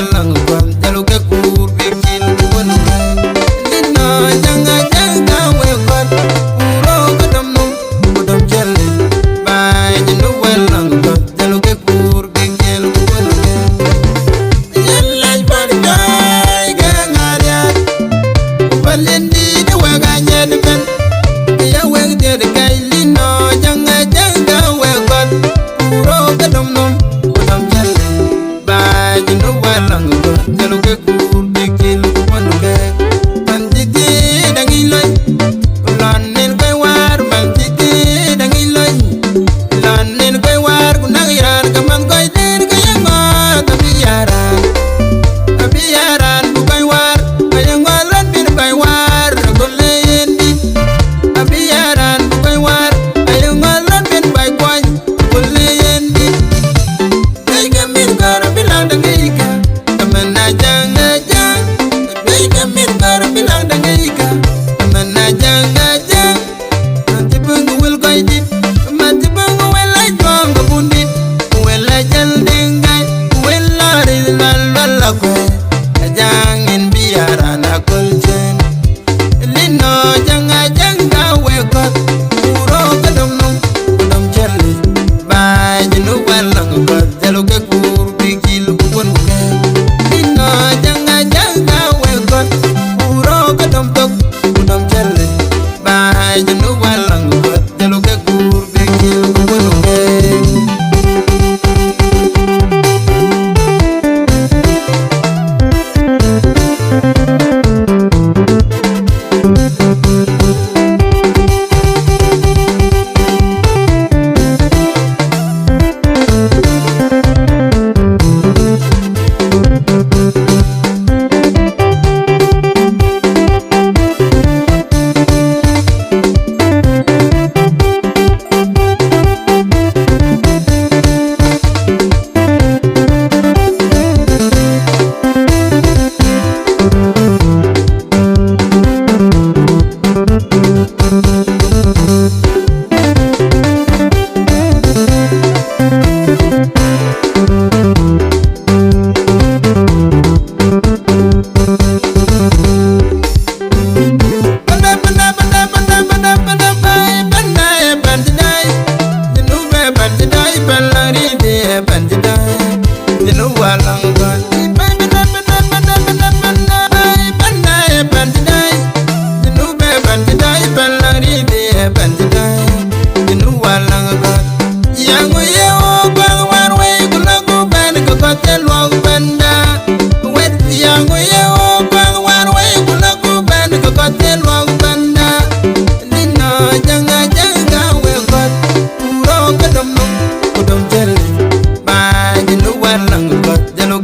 walang kwal jalu ke kur bikin kun lino janga janga we kwal uro kadam num kudam jelle bay jinu walang kwal jalu ke kur bikin kun yalla bar jay ga ngaria balendi de waga nyen ben ya weg de kay lino janga janga we kwal uro kadam num kudam jelle bay jinu walang kwal jalu ke kur bikin kun banditi dangi loy lanen koy war banditi dangi loy lanen koy war ku nagiran kaman koy der kayango tabiyaran bu koy war kayango lan bin koy war golle yendi tabiyaran bu koy war kayango lan bin bay koy golle yendi day gamin kar bilang dangi ka tamana janga jang day gamin kar bilang dangi ka tamana janga jang nanti bungu wil koy dit nanti bungu wela jonga bundit wela jal dingay wela rilal wala koy jangin biarana kulchen lino janga janga wekot uro kadam num kudam jelli bay jinu walang kot jalu ke kur bigil kun ke lino janga janga wekot uro kadam tok kudam jelli bay jinu walang kot jalu ke kur bigil kun ke kudam jelli bay jinu walang kot jalu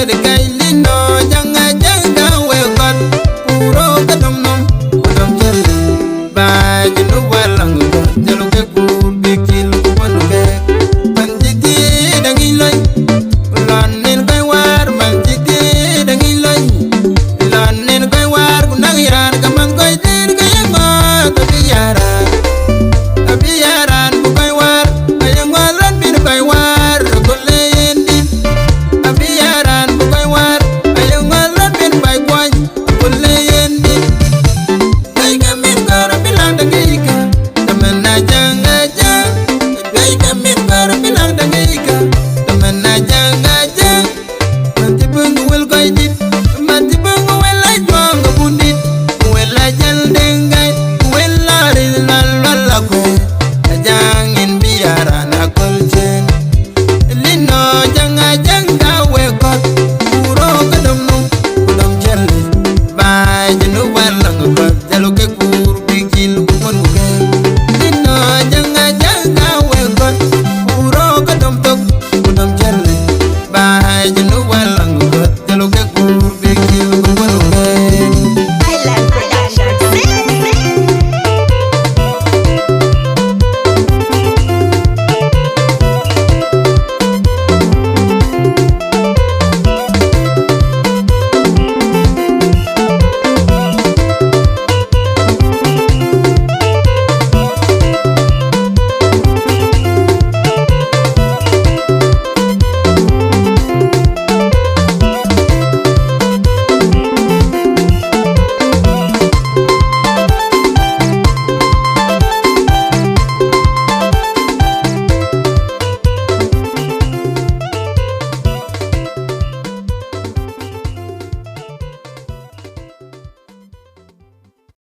de kai lino janga janga we got puro kadam nom kodam jelle ba jinu walang jalu ke pur bikil ko panu be manjiti dangi loy lanen kai war manjiti dangi loy lanen kai war kunagiran kamang koy dir kayango tabiyaran bu kai war kayango lan bin kai war golle yendi tabiyaran bu kai war kayango lan bin bay kwany golle yendi kai kamin kar bilang dangi ka tamanna janga jang kai kamin kar bilang dangi ka tamanna janga jang nanti bungu wel koy